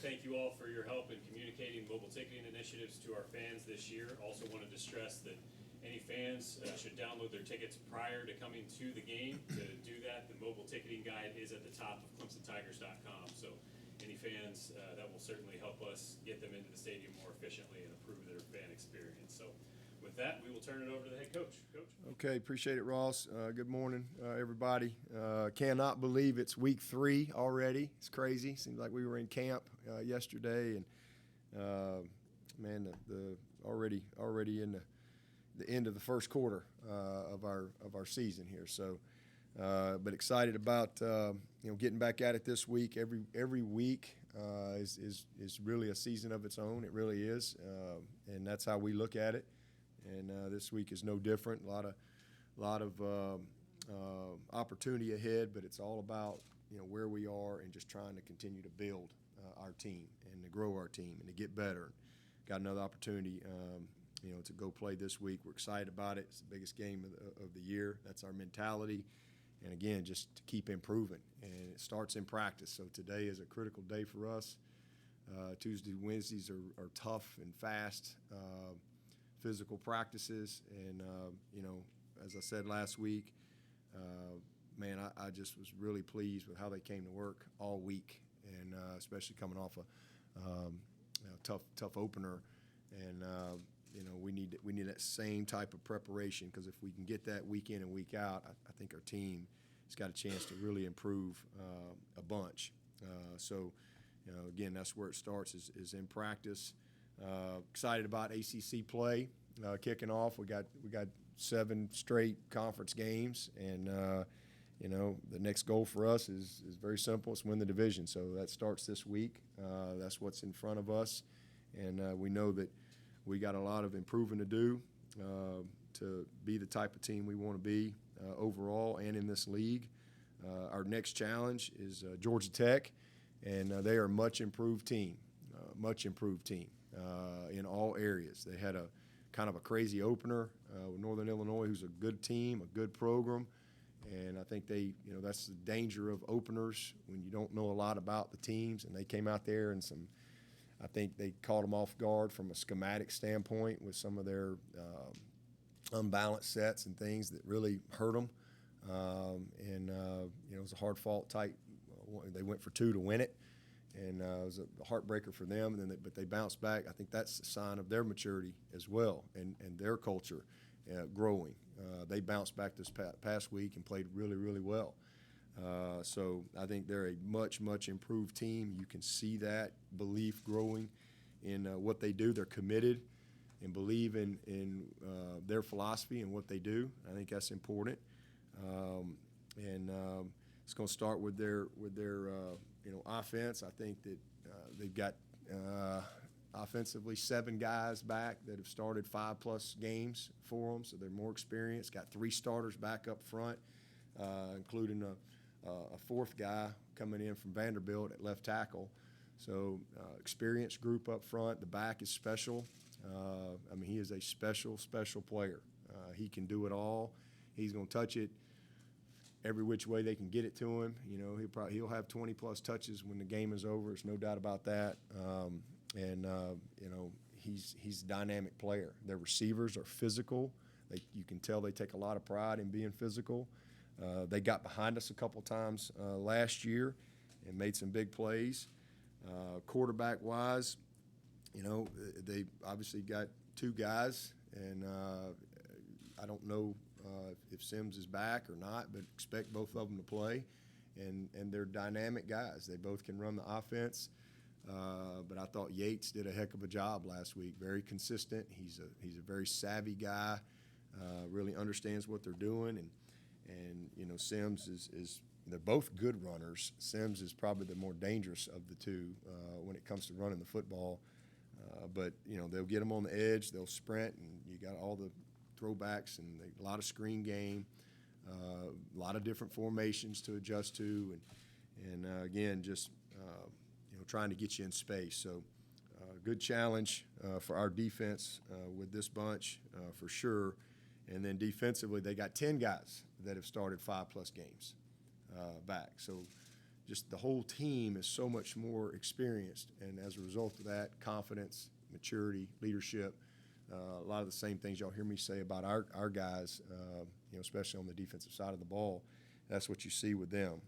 thank you all for your help in communicating mobile ticketing initiatives to our fans this year. Also wanted to stress that any fans should download their tickets prior to coming to the game. To do that, the mobile ticketing guide is at the top of ClemsonTigers.com. So any fans, that will certainly help us get them into the stadium more efficiently and improve their fan experience. So with that, we will turn it over to the head coach. Coach. Okay, appreciate it, Ross. Good morning, everybody. Cannot believe it's week 3 already. It's crazy. Seems like we were in camp yesterday, and man, the already in the end of the first quarter of our season here. So, but excited about getting back at it this week. Every week is really a season of its own. It really is, and that's how we look at it. And this week is no different. A lot of opportunity ahead, but it's all about where we are and just trying to continue to build our team and to grow our team and to get better. Got another opportunity, to go play this week. We're excited about it. It's the biggest game of the year. That's our mentality. And again, just to keep improving. And it starts in practice. So today is a critical day for us. Tuesdays, Wednesdays are tough and fast. Physical practices, and as I said last week, man, I just was really pleased with how they came to work all week, and especially coming off a tough opener, and we need that same type of preparation, because if we can get that week in and week out, I think our team has got a chance to really improve a bunch. So again, that's where it starts is in practice. Excited about ACC play kicking off. We got 7 straight conference games, and the next goal for us is very simple. It's win the division. So that starts this week. That's what's in front of us, and we know that we got a lot of improving to do to be the type of team we want to be overall and in this league. Our next challenge is Georgia Tech, and they are a much improved team. In all areas. They had a kind of a crazy opener with Northern Illinois, who's a good team, a good program, and I think that's the danger of openers when you don't know a lot about the teams. And they came out there and I think they caught them off guard from a schematic standpoint with some of their unbalanced sets and things that really hurt them. It was a hard-fought type. They went for 2 to win it. And it was a heartbreaker for them, but they bounced back. I think that's a sign of their maturity as well and their culture growing. They bounced back this past week and played really, really well. So I think they're a much, much improved team. You can see that belief growing in what they do. They're committed and believe in their philosophy and what they do. I think that's important. It's going to start with their offense. I think that they've got offensively 7 guys back that have started 5+ games for them, so they're more experienced. Got 3 starters back up front, including a 4th guy coming in from Vanderbilt at left tackle. So experienced group up front. The back is special. He is a special player. He can do it all. He's going to touch it every which way they can get it to him. He'll have 20+ touches when the game is over. There's no doubt about that. He's a dynamic player. Their receivers are physical. You can tell they take a lot of pride in being physical. They got behind us a couple times last year and made some big plays. Quarterback-wise, they obviously got 2 guys, and I don't know if Sims is back or not, but expect both of them to play. And they're dynamic guys. They both can run the offense. But I thought Yates did a heck of a job last week. Very consistent. He's a very savvy guy. Really understands what they're doing. And Sims is they're both good runners. Sims is probably the more dangerous of the 2 when it comes to running the football. But they'll get them on the edge. They'll sprint, and you got all the throwbacks and a lot of screen game, a lot of different formations to adjust to, and again, just trying to get you in space. So good challenge for our defense with this bunch for sure. And then defensively, they got 10 guys that have started 5+ games back. So just the whole team is so much more experienced, and as a result of that, confidence, maturity, leadership, a lot of the same things y'all hear me say about our guys, especially on the defensive side of the ball. That's what you see with them.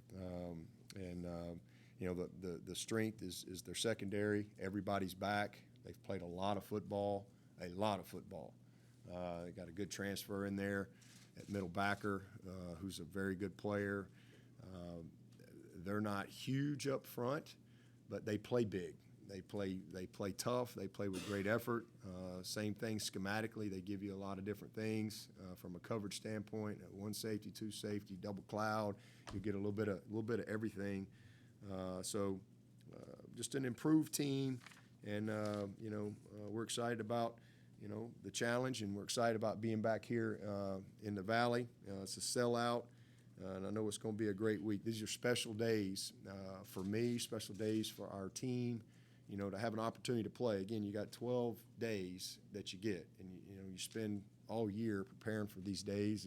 The strength is their secondary. Everybody's back. They've played a lot of football. They got a good transfer in there at middle backer, who's a very good player. They're not huge up front, but they play big. They play tough. They play with great effort. Same thing schematically. They give you a lot of different things from a coverage standpoint. One safety, two safety, double cloud. You get a little bit of everything. Just an improved team, and we're excited about the challenge, and we're excited about being back here in the Valley. It's a sellout. And I know it's going to be a great week. These are special days for me, special days for our team, to have an opportunity to play. Again, you got 12 days that you get, and you spend all year preparing for these days,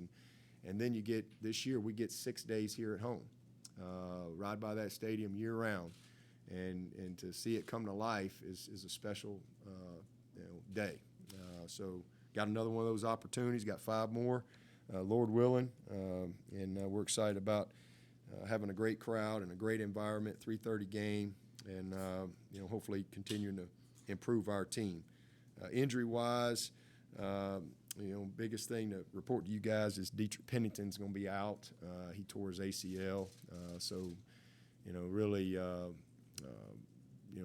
and then you get, this year we get 6 days here at home, ride by that stadium year round, and to see it come to life is a special day. So got another one of those opportunities, got 5 more. Lord willing, and we're excited about having a great crowd and a great environment, 3:30 game, and hopefully continuing to improve our team. Injury-wise, biggest thing to report to you guys is Dietrich Pennington's going to be out. He tore his ACL, so really,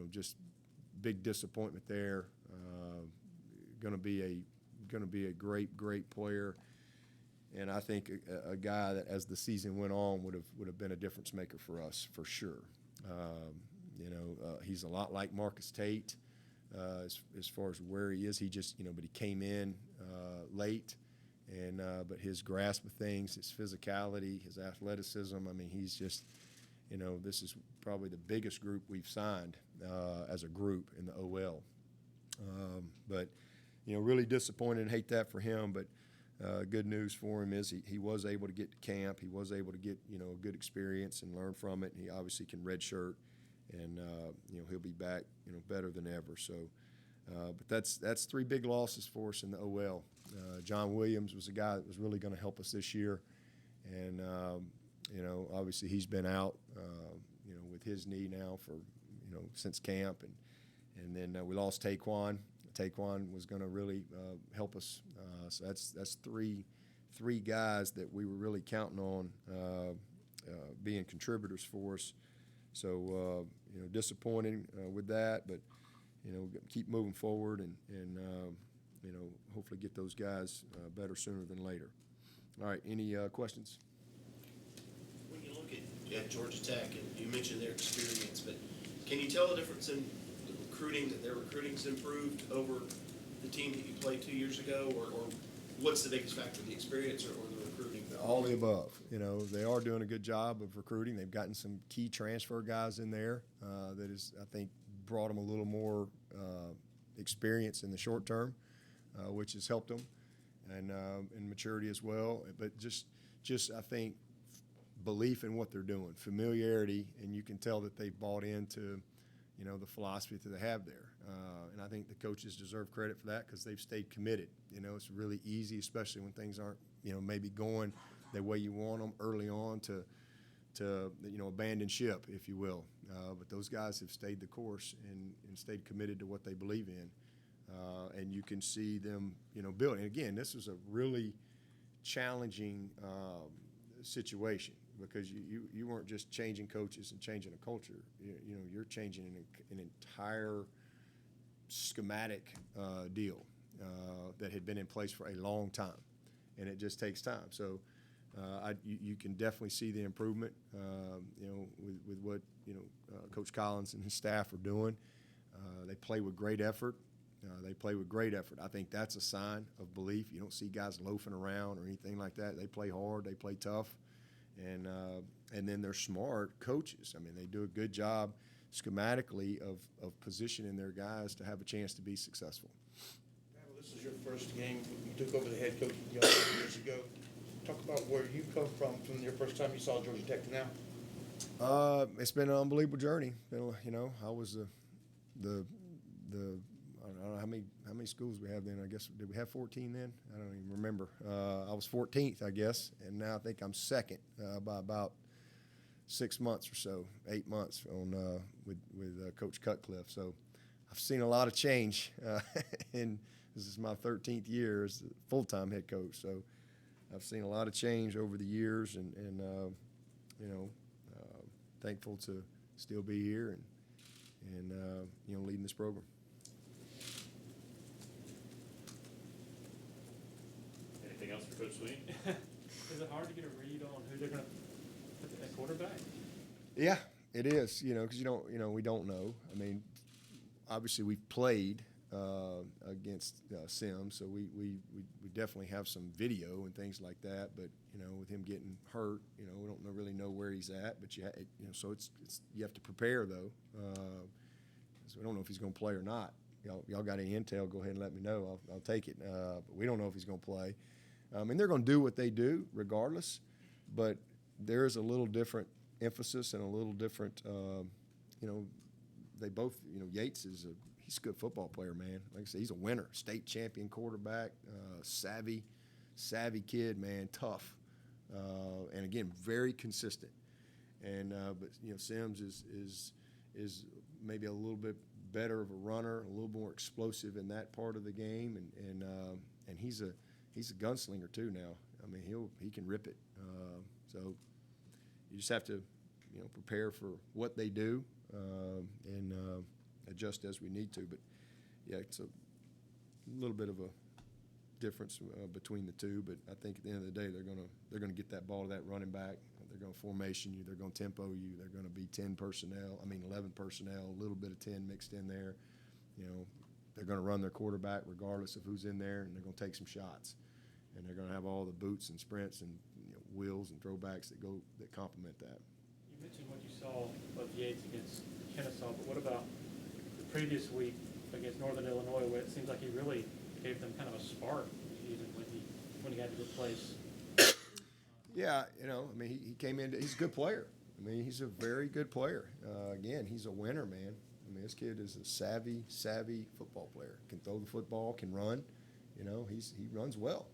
just big disappointment there. Going to be a great player. And I think a guy that, as the season went on, would have been a difference maker for us for sure. He's a lot like Marcus Tate as far as where he is. He just but he came in late, and but his grasp of things, his physicality, his athleticism. I mean, he's just this is probably the biggest group we've signed as a group in the OL. But really disappointed and hate that for him, but. Good news for him is he was able to get to camp. He was able to get a good experience and learn from it. He obviously can redshirt, and he'll be back better than ever. So, but that's 3 big losses for us in the OL. John Williams was a guy that was really going to help us this year, and obviously he's been out with his knee now for since camp, and then we lost Taquan. Taquan was going to really help us. So that's three guys that we were really counting on being contributors for us. So disappointing with that, but keep moving forward and hopefully get those guys better sooner than later. All right, any questions? When you look at Georgia Tech, and you mentioned their experience, but can you tell the difference in recruiting, that their recruiting's improved over the team that you played 2 years ago, or what's the biggest factor, the experience or the recruiting? All the above. They are doing a good job of recruiting. They've gotten some key transfer guys in there that is, I think, brought them a little more experience in the short term, which has helped them, and maturity as well. But just I think belief in what they're doing, familiarity, and you can tell that they've bought into the philosophy that they have there. And I think the coaches deserve credit for that because they've stayed committed. It's really easy, especially when things aren't, maybe going the way you want them early on to abandon ship, if you will. But those guys have stayed the course and stayed committed to what they believe in. And you can see them, building. And again, this was a really challenging situation, because you weren't just changing coaches and changing a culture. You're changing an entire schematic deal that had been in place for a long time, and it just takes time. So you can definitely see the improvement, with what Coach Collins and his staff are doing. They play with great effort. I think that's a sign of belief. You don't see guys loafing around or anything like that. They play hard. They play tough. And then they're smart coaches. I mean, they do a good job schematically of positioning their guys to have a chance to be successful. Dabo, this is your first game. You took over the head coach a few years ago. Talk about where you come from your first time you saw Georgia Tech to now. It's been an unbelievable journey. You know, I was the I don't know how many schools we have then. I guess did we have 14 then? I don't even remember. I was 14th, I guess, and now I think I'm second by about 6 months or so, 8 months on with Coach Cutcliffe. So I've seen a lot of change, and this is my 13th year as the full-time head coach. So I've seen a lot of change over the years, and you know, thankful to still be here and you know, leading this program. Anything else for Coach Swinney? Is it hard to get a read on who they're going to put at quarterback? Yeah, it is. You know, because we don't know. I mean, obviously we've played against Sims, so we definitely have some video and things like that. But you know, with him getting hurt, you know, we don't really know where he's at. But you know, so it's you have to prepare though. So we don't know if he's going to play or not. Y'all got any intel? Go ahead and let me know. I'll take it. But we don't know if he's going to play. And they're going to do what they do regardless. But there is a little different emphasis and a little different. You know, they both. You know, Yates he's a good football player, man. Like I said, he's a winner, state champion quarterback, savvy kid, man, tough, and again, very consistent. And but you know, Sims is maybe a little bit better of a runner, a little more explosive in that part of the game, and he's a gunslinger too now. I mean, he can rip it. So you just have to, you know, prepare for what they do and adjust as we need to. But yeah, it's a little bit of a difference between the two. But I think at the end of the day, they're gonna get that ball to that running back. They're going to formation you. They're going to tempo you. They're going to be 11 personnel, a little bit of 10 mixed in there. You know, they're going to run their quarterback regardless of who's in there, and they're going to take some shots. And they're going to have all the boots and sprints and, you know, wheels and throwbacks that complement that. You mentioned what you saw of Yates against Kennesaw, but what about the previous week against Northern Illinois, where it seems like he really gave them kind of a spark, even when he had to replace? Yeah, you know, I mean, he came in. He's a good player. I mean, he's a very good player. Again, he's a winner, man. I mean, this kid is a savvy football player. Can throw the football, can run. You know, he runs well.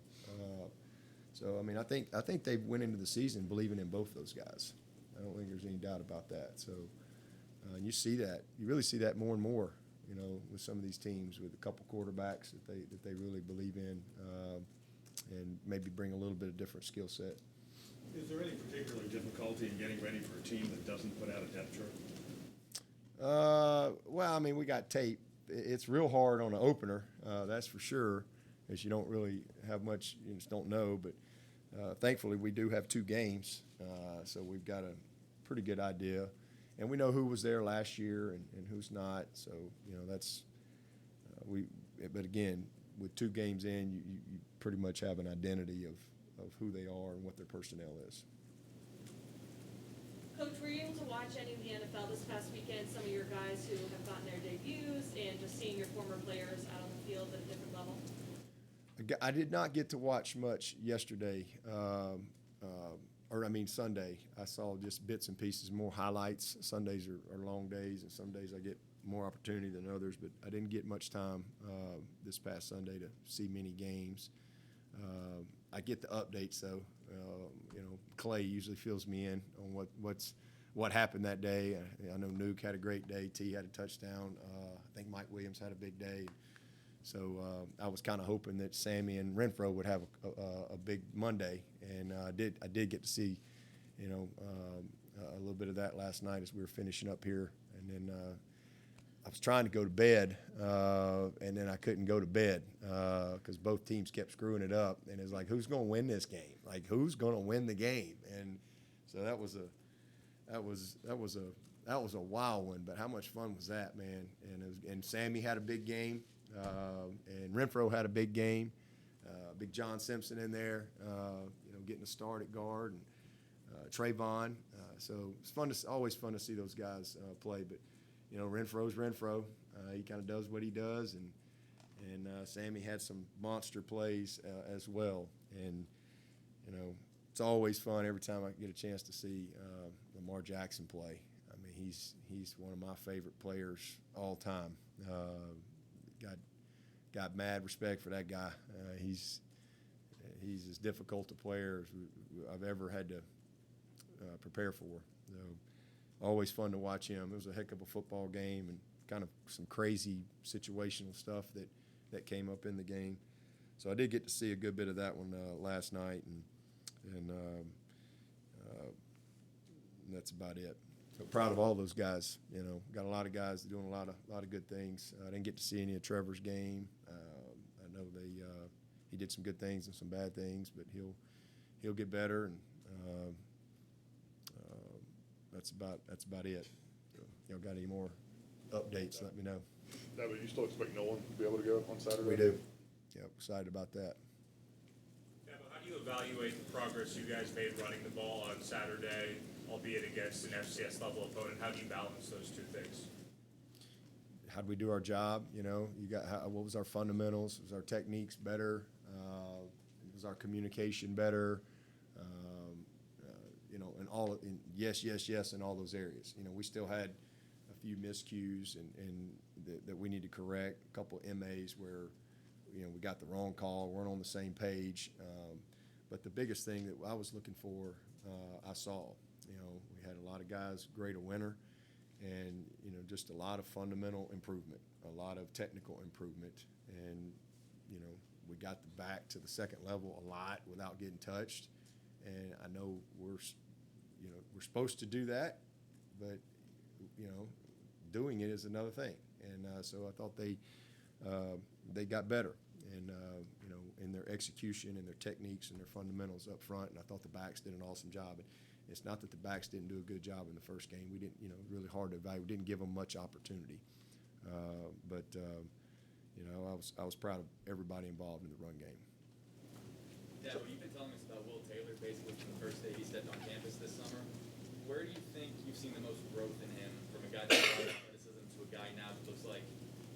So I mean, I think they went into the season believing in both those guys. I don't think there's any doubt about that. So and you see that. You really see that more and more. You know, with some of these teams with a couple quarterbacks that they really believe in, and maybe bring a little bit of different skill set. Is there any particular difficulty in getting ready for a team that doesn't put out a depth chart? Well, I mean, we got tape. It's real hard on an opener, that's for sure, as you don't really have much, you just don't know. But thankfully, we do have 2 games, so we've got a pretty good idea. And we know who was there last year and who's not. So, you know, that's but again, with 2 games in, you pretty much have an identity of who they are and what their personnel is. Coach, were you able to watch any of the NFL this past weekend? Some of your guys who have gotten their debuts and just seeing your former players out on the field at a different level? I did not get to watch much yesterday, Sunday. I saw just bits and pieces, more highlights. Sundays are long days, and some days I get more opportunity than others, but I didn't get much time this past Sunday to see many games. I get the updates though. You know, Clay usually fills me in on what happened that day. I know Nuke had a great day. T had a touchdown. I think Mike Williams had a big day. So I was kind of hoping that Sammy and Renfro would have a big Monday, and I did get to see, you know, a little bit of that last night as we were finishing up here, and then. I was trying to go to bed, and then I couldn't go to bed because both teams kept screwing it up. And it's like, who's going to win this game? Like, who's going to win the game? And so that was a wild one. But how much fun was that, man? And Sammy had a big game, and Renfro had a big game. Big John Simpson in there, you know, getting a start at guard, and Trayvon. So it's always fun to see those guys play, but. You know, Renfro's Renfro. He kind of does what he does, and Sammy had some monster plays as well. And you know, it's always fun every time I get a chance to see Lamar Jackson play. I mean, he's one of my favorite players all time. Got mad respect for that guy. He's as difficult a player as I've ever had to prepare for. So, always fun to watch him. It was a heck of a football game and kind of some crazy situational stuff that came up in the game. So I did get to see a good bit of that one last night, and that's about it. So proud of all those guys. You know, got a lot of guys doing a lot of good things. I didn't get to see any of Trevor's game. I know he did some good things and some bad things, but he'll get better, and that's about it. So, y'all got any more updates? Let me know. No, but you still expect Nolan to be able to go on Saturday? We do. Yeah, excited about that. Dabo, how do you evaluate the progress you guys made running the ball on Saturday, albeit against an FCS level opponent? How do you balance those two things? How do we do our job? You know, what was our fundamentals? Was our techniques better? Was our communication better? You know, yes in all those areas. You know, we still had a few miscues and that we need to correct. A couple of MAs where, you know, we got the wrong call, weren't on the same page. But the biggest thing that I was looking for, I saw. You know, we had a lot of guys grade a winner, and, you know, just a lot of fundamental improvement, a lot of technical improvement. And, you know, we got back to the second level a lot without getting touched. And I know we're supposed to do that, but, you know, doing it is another thing. And so I thought they got better, and you know, in their execution and their techniques and their fundamentals up front. And I thought the backs did an awesome job. And it's not that the backs didn't do a good job in the first game. We didn't, you know, really hard to evaluate. We didn't give them much opportunity, but you know, I was proud of everybody involved in the run game. Yeah, well, you've been telling us about Will Taylor basically from the first day he stepped on campus this summer. Where do you think you've seen the most growth in him from a guy that had a lot of athleticism to a guy now that looks like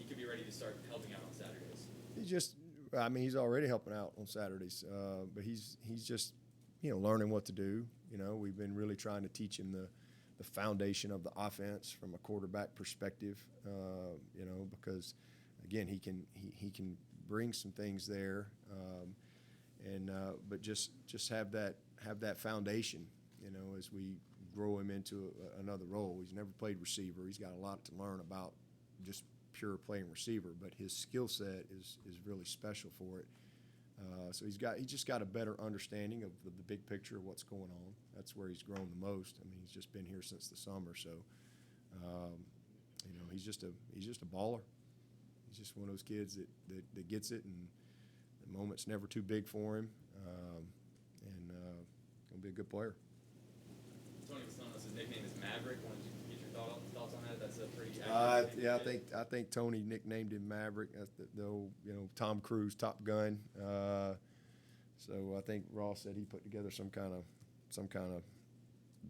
he could be ready to start helping out on Saturdays? He's already helping out on Saturdays, but he's just, you know, learning what to do. You know, we've been really trying to teach him the foundation of the offense from a quarterback perspective, you know, because, again, he can bring some things there, but just have that foundation, you know, as we grow him into another role. He's never played receiver. He's got a lot to learn about just pure playing receiver, but his skill set is really special for it. So he just got a better understanding of the big picture of what's going on. That's where he's grown the most. I mean, he's just been here since the summer, so you know, he's just a baller. He's just one of those kids that gets it, and the moment's never too big for him, and gonna be a good player. Tony was telling us his nickname is Maverick. Wanted to get your thoughts on that. That's a pretty accurate yeah, I think Tony nicknamed him Maverick. That's the old, you know, Tom Cruise Top Gun. So I think Ross said he put together some kind of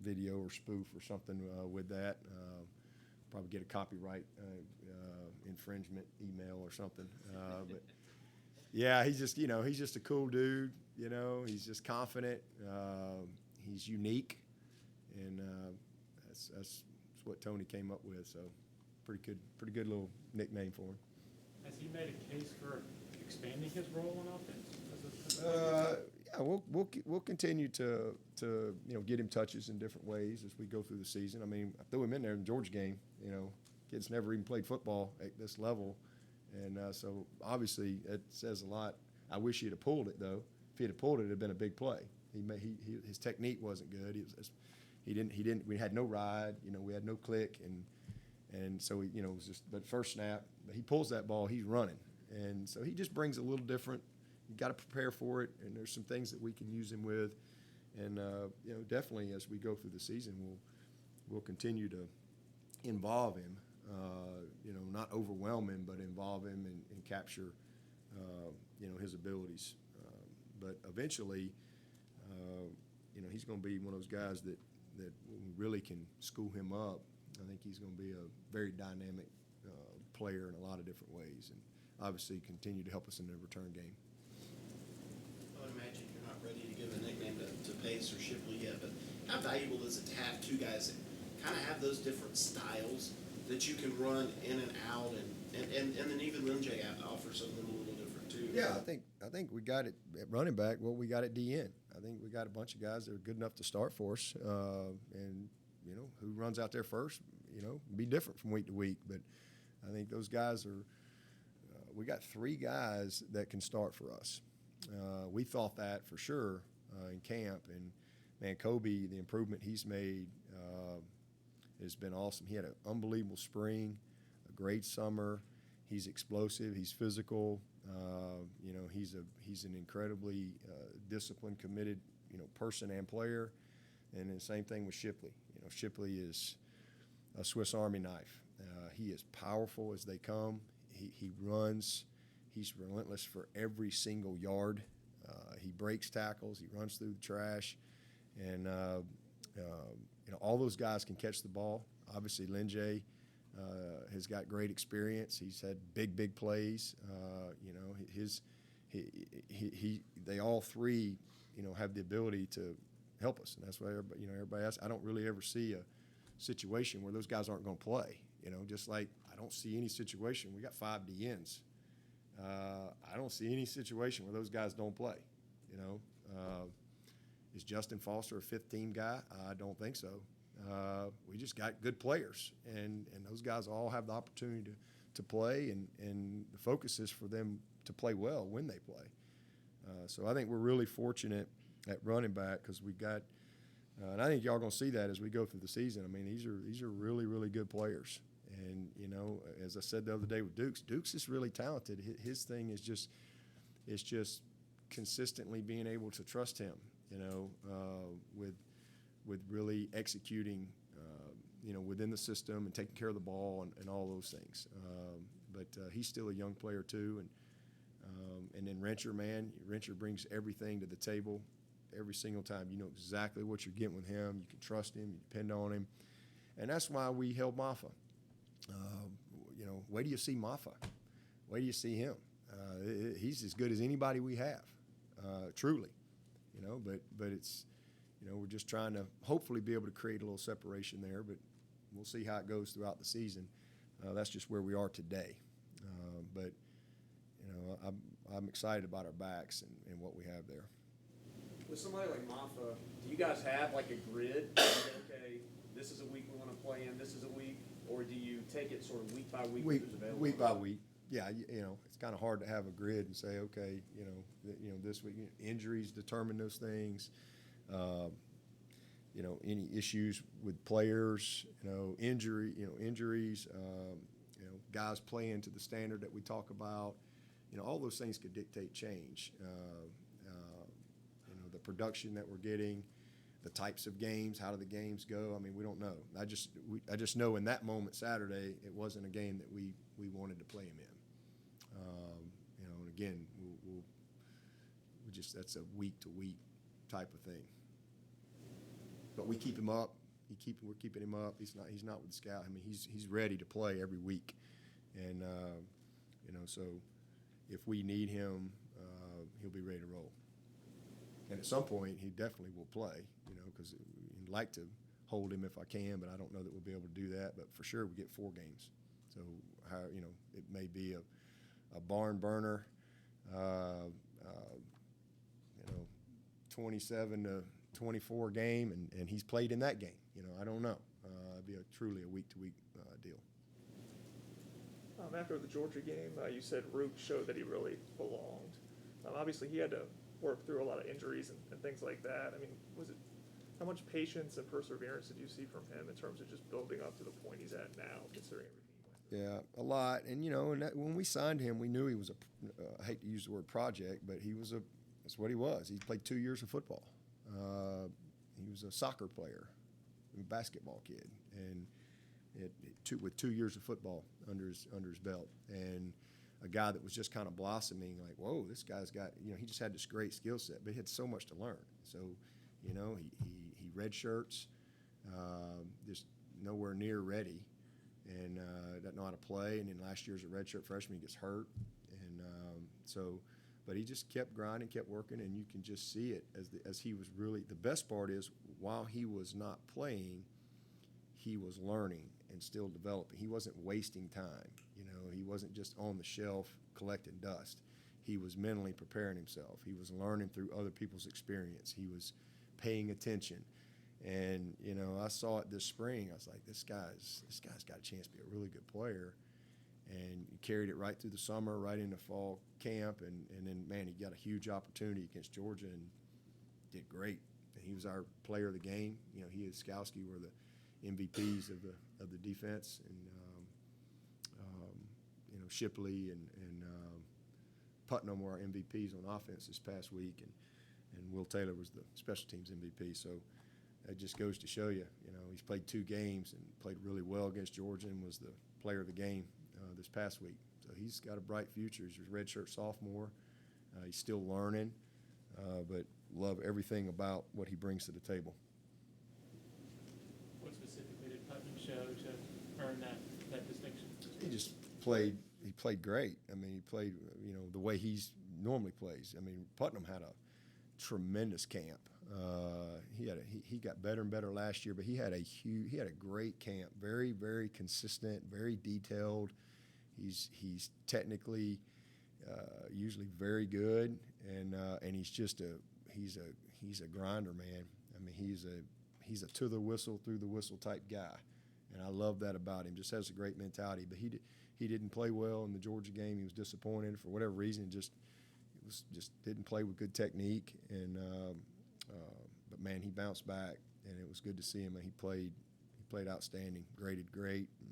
video or spoof or something with that. Probably get a copyright infringement email or something. But yeah, he's just a cool dude. You know, he's just confident. He's unique, and that's what Tony came up with. So pretty good little nickname for him. Has he made a case for expanding his role on offense? Yeah, we'll continue to you know, get him touches in different ways as we go through the season. I mean, I threw him in there in the Georgia game. You know, kid's never even played football at this level, and so obviously it says a lot. I wish he'd have pulled it though. If he'd have pulled it, it'd have been a big play. His technique wasn't good. He didn't. We had no ride. You know, we had no click, and so you know, it was just. But first snap, he pulls that ball, he's running, and so he just brings a little different. You got to prepare for it, and there's some things that we can use him with, and you know, definitely as we go through the season, we'll continue to involve him. You know, not overwhelm him, but involve him and capture you know, his abilities. But eventually, you know, he's going to be one of those guys that we really can school him up. I think he's going to be a very dynamic player in a lot of different ways, and obviously continue to help us in the return game. I would imagine you're not ready to give a nickname to Pace or Shipley yet, but how valuable is it to have two guys that kind of have those different styles that you can run in and out, and then even Linjay offers something a little different too? Yeah, I think we got it at running back. Well, we got it DN. I think we got a bunch of guys that are good enough to start for us, and who runs out there first, be different from week to week. But I think those guys are. We got 3 guys that can start for us. We thought that for sure in camp, and man, Kobe, the improvement he's made has been awesome. He had an unbelievable spring, a great summer. He's explosive. He's physical. He's an incredibly disciplined, committed, person and player. And the same thing with Shipley. Shipley is a Swiss Army knife. He is powerful as they come. He runs. He's relentless for every single yard. He breaks tackles. He runs through the trash. And, all those guys can catch the ball. Obviously, Linjay has got great experience. He's had big plays. They all 3, have the ability to help us. And that's why everybody asks. I don't really ever see a situation where those guys aren't going to play. Just like I don't see any situation. We got 5 DNs. I don't see any situation where those guys don't play. Is Justin Foster a 5th-team guy? I don't think so. We just got good players, and those guys all have the opportunity to play, and the focus is for them to play well when they play. So I think we're really fortunate at running back because we got, and I think y'all going to see that as we go through the season. I mean, these are really good players, and as I said the other day with Dukes is really talented. His thing is just consistently being able to trust him. With really executing, within the system and taking care of the ball and all those things. But he's still a young player too, and then Rencher brings everything to the table every single time. You know exactly what you're getting with him. You can trust him. You depend on him, and that's why we held Maffa. Where do you see Maffa? Where do you see him? He's as good as anybody we have, truly. But it's, we're just trying to hopefully be able to create a little separation there, but we'll see how it goes throughout the season. That's just where we are today. But I'm excited about our backs and what we have there. With somebody like Maffa, do you guys have like a grid? Okay, this is a week we want to play in, this is a week, or do you take it sort of week by week? Week by week. Yeah, it's kind of hard to have a grid and say, okay, this week, injuries determine those things. Any issues with players, injuries, guys playing to the standard that we talk about, all those things could dictate change. The production that we're getting, the types of games, how do the games go? I mean, we don't know. I just know in that moment Saturday, it wasn't a game that we wanted to play him in. And again, that's a week to week type of thing. But we keep him up. We're keeping him up. He's not with the scout. I mean, he's ready to play every week, and so if we need him, he'll be ready to roll. And at some point, he definitely will play. Because I'd like to hold him if I can, but I don't know that we'll be able to do that. But for sure, we get 4 games. So it may be a barn burner, 27 to 24 game, and he's played in that game. I don't know. It'd be truly a week-to-week deal. After the Georgia game, you said Rook showed that he really belonged. Obviously, he had to work through a lot of injuries and things like that. I mean, how much patience and perseverance did you see from him in terms of just building up to the point he's at now, considering everything he went through? Yeah, a lot. And, when we signed him, we knew he was I hate to use the word project, but that's what he was. He played 2 years of football. He was a soccer player, a basketball kid, and with 2 years of football under his belt, and a guy that was just kind of blossoming. Like, whoa, this guy's got. He just had this great skill set, but he had so much to learn. So, he redshirts, just nowhere near ready, and doesn't know how to play. And then last year as a redshirt freshman, he gets hurt, and so But he just kept grinding, kept working, and you can just see it as he was really – the best part is while he was not playing, he was learning and still developing. He wasn't wasting time. He wasn't just on the shelf collecting dust. He was mentally preparing himself. He was learning through other people's experience. He was paying attention. And, I saw it this spring. I was like, this guy's got a chance to be a really good player. And he carried it right through the summer, right into fall camp. And then, man, he got a huge opportunity against Georgia and did great. And he was our player of the game. He and Skowski were the MVPs of the defense. And, Shipley and Putnam were our MVPs on offense this past week. And Will Taylor was the special teams MVP. So it just goes to show you, he's played 2 games and played really well against Georgia and was the player of the game this past week. So he's got a bright future. He's a redshirt sophomore. He's still learning, but love everything about what he brings to the table. What specifically did Putnam show to earn that distinction? He just played. He played great. I mean, he played, the way he's normally plays. I mean, Putnam had a tremendous camp. He got better and better last year, but he had a great camp. Very, very consistent, very detailed. He's technically usually very good, and he's just he's a grinder, man. I mean, he's a to the whistle, through the whistle type guy, and I love that about him. Just has a great mentality. But he didn't play well in the Georgia game. He was disappointed for whatever reason. Just didn't play with good technique, and but man, he bounced back, and it was good to see him. And he played outstanding, graded great, and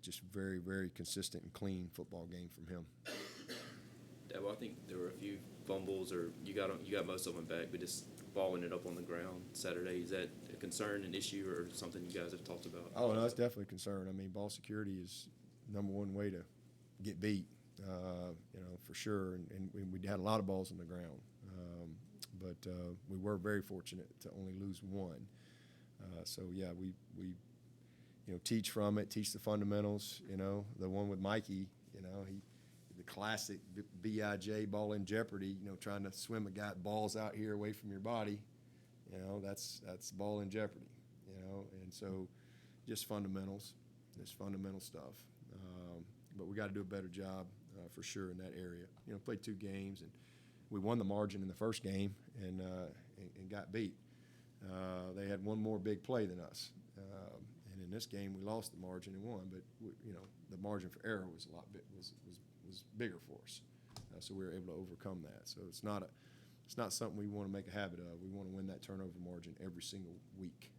just very, very consistent and clean football game from him. Dabo, I think there were a few fumbles, or you got most of them back, but just balling it up on the ground Saturday. Is that a concern, an issue, or something you guys have talked about? Oh, no, it's definitely a concern. I mean, ball security is number one way to get beat, for sure. And we had a lot of balls on the ground, but we were very fortunate to only lose one. So yeah, we teach from it, teach the fundamentals. The one with Mikey, the classic BIJ, ball in jeopardy. Trying to swim a guy, balls out here away from your body. That's ball in jeopardy. And so just fundamentals, just fundamental stuff. But we got to do a better job for sure in that area. Played 2 games, and we won the margin in the first game and got beat. They had one more big play than us. And in this game, we lost the margin and won, but the margin for error was was bigger for us, so we were able to overcome that. So it's not something we want to make a habit of. We want to win that turnover margin every single week,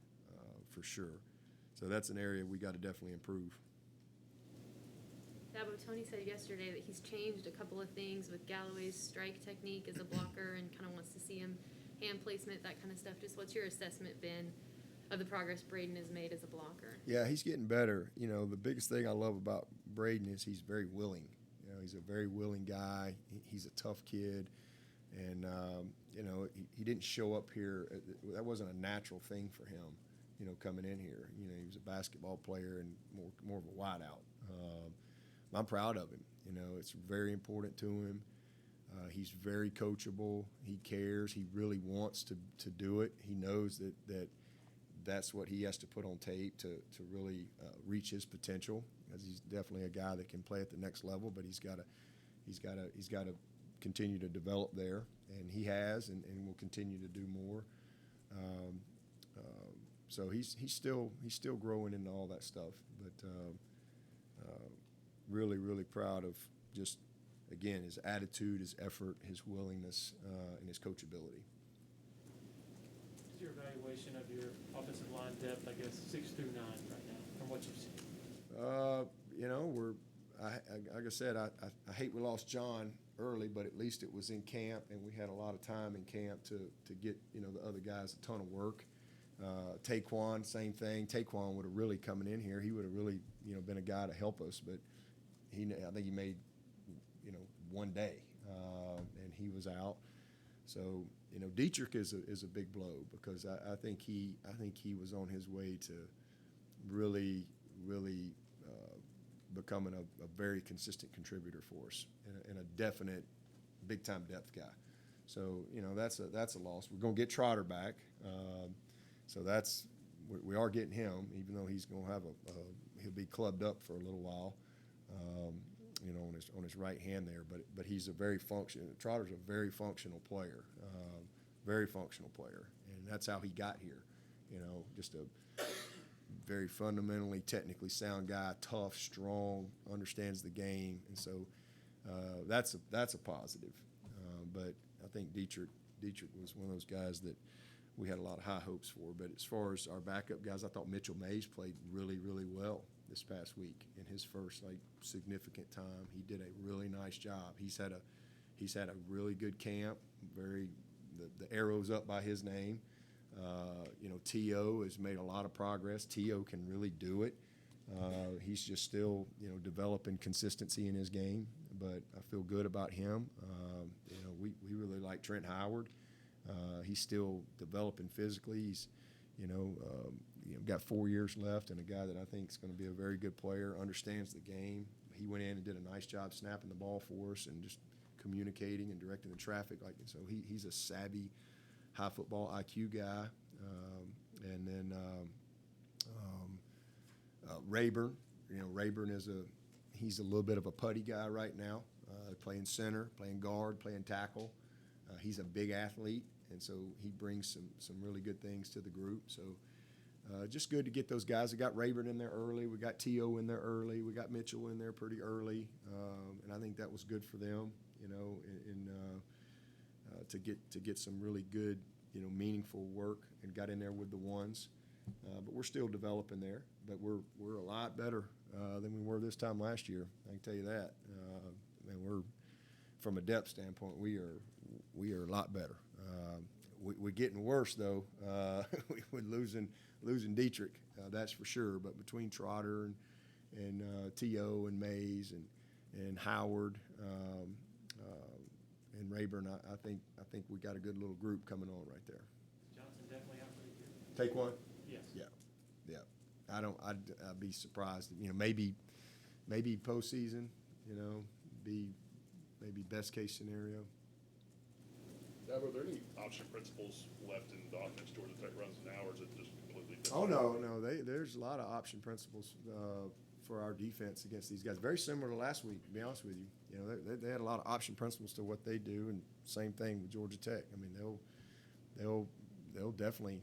for sure. So that's an area we got to definitely improve. Dabo, Tony said yesterday that he's changed a couple of things with Galloway's strike technique as a blocker and kind of wants to see him hand placement, that kind of stuff. Just what's your assessment been of the progress Braden has made as a blocker? Yeah, he's getting better. The biggest thing I love about Braden is he's very willing. He's a very willing guy. He's a tough kid. And, he didn't show up here. That wasn't a natural thing for him, coming in here. He was a basketball player and more of a wideout. I'm proud of him. It's very important to him. He's very coachable. He cares. He really wants to do it. He knows that's what he has to put on tape to really reach his potential. Because he's definitely a guy that can play at the next level, but he's got to continue to develop there, and he has, and will continue to do more. So he's still growing into all that stuff, but really, really proud of just, again, his attitude, his effort, his willingness, and his coachability. What's your evaluation of your offensive line depth, I guess, 6 through 9 right now, from what you've seen? Like I said, I hate we lost John early, but at least it was in camp, and we had a lot of time in camp to get, the other guys a ton of work. Taquan, same thing. Taquan would have really coming in here. He would have really, been a guy to help us, but I think he made, one day, and he was out. So, Dietrich is a big blow because I think he was on his way to really becoming a very consistent contributor for us and a definite big time depth guy. So that's a loss. We're gonna get Trotter back, so we are getting him, even though he's gonna have he'll be clubbed up for a little while, on his right hand there. But he's a very Trotter's a very functional player, and that's how he got here. Just a very fundamentally, technically sound guy, tough, strong, understands the game, and so that's a positive. But I think Dietrich was one of those guys that we had a lot of high hopes for. But as far as our backup guys, I thought Mitchell Mays played really, really well this past week in his first significant time. He did a really nice job. He's had a really good camp. The arrow's up by his name. T.O. has made a lot of progress. T.O. can really do it. He's just still, developing consistency in his game, but I feel good about him. We really like Trent Howard. He's still developing physically. He's, got 4 years left, and a guy that I think is going to be a very good player, understands the game. He went in and did a nice job snapping the ball for us and just communicating and directing the traffic. So he's a savvy, high football IQ guy. And then Rayburn. Rayburn he's a little bit of a putty guy right now, playing center, playing guard, playing tackle. He's a big athlete, and so he brings some really good things to the group. So just good to get those guys. We got Rayburn in there early. We got T.O. in there early. We got Mitchell in there pretty early, and I think that was good for them, to get some really good, meaningful work, and got in there with the ones. But we're still developing there. But we're a lot better than we were this time last year. I can tell you that. And we're, from a depth standpoint, we are a lot better. We're getting worse though. We're losing Dietrich, that's for sure. But between Trotter and T.O. and Mays and Howard and Rayburn, I think we got a good little group coming on right there. Johnson definitely out for the year. Take one? Yes. Yeah. I'd be surprised. Maybe postseason. Be maybe best case scenario. Dabo, are there any option principles left in the offense Georgia Tech runs now, or is it just completely different? Oh no. There's a lot of option principles for our defense against these guys. Very similar to last week, to be honest with you. They had a lot of option principles to what they do, and same thing with Georgia Tech. I mean, they'll definitely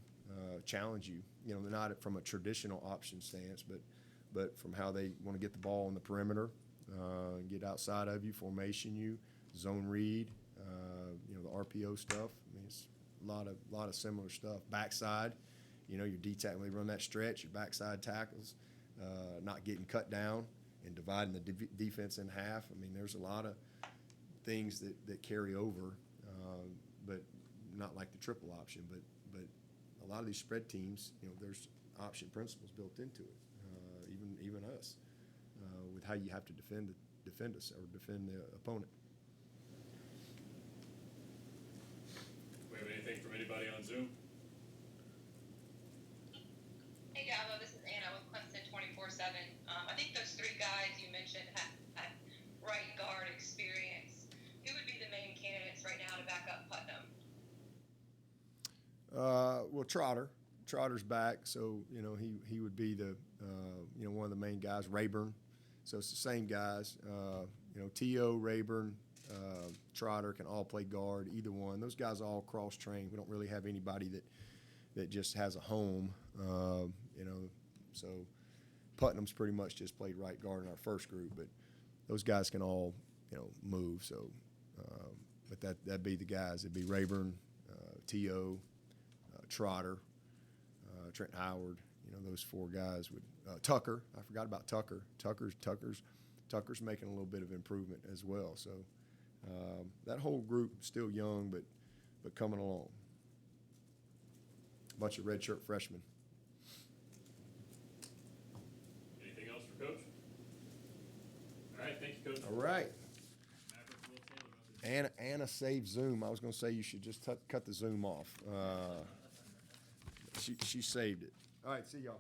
challenge you. They're not from a traditional option stance, but from how they want to get the ball on the perimeter, get outside of you, formation you, zone read, the RPO stuff. I mean, it's a lot of similar stuff. Backside, your D-tackle, when they run that stretch, your backside tackles, not getting cut down and dividing the defense in half. I mean, there's a lot of things that carry over, but not like the triple option. But a lot of these spread teams, there's option principles built into it. Even us, with how you have to defend us or defend the opponent. We have anything from anybody on Zoom? Hey Dabo, this is Anna with Clemson 24/7. I think those three guys you mentioned have right guard experience. Who would be the main candidates right now to back up Putnam? Well, Trotter's back, so he would be the one of the main guys. Rayburn, so it's the same guys. T.O., Rayburn, Trotter can all play guard. Either one, those guys are all cross trained. We don't really have anybody that just has a home. So Putnam's pretty much just played right guard in our first group, but those guys can all move. So, but that'd be the guys. It'd be Rayburn, T.O., Trotter, Trent Howard, those four guys would. Tucker, I forgot about Tucker. Tucker's making a little bit of improvement as well. So that whole group still young, but coming along. A bunch of redshirt freshmen. Anything else for Coach? All right, thank you, Coach. All right. Anna saved Zoom. I was going to say you should just cut the Zoom off. She saved it. All right, see y'all.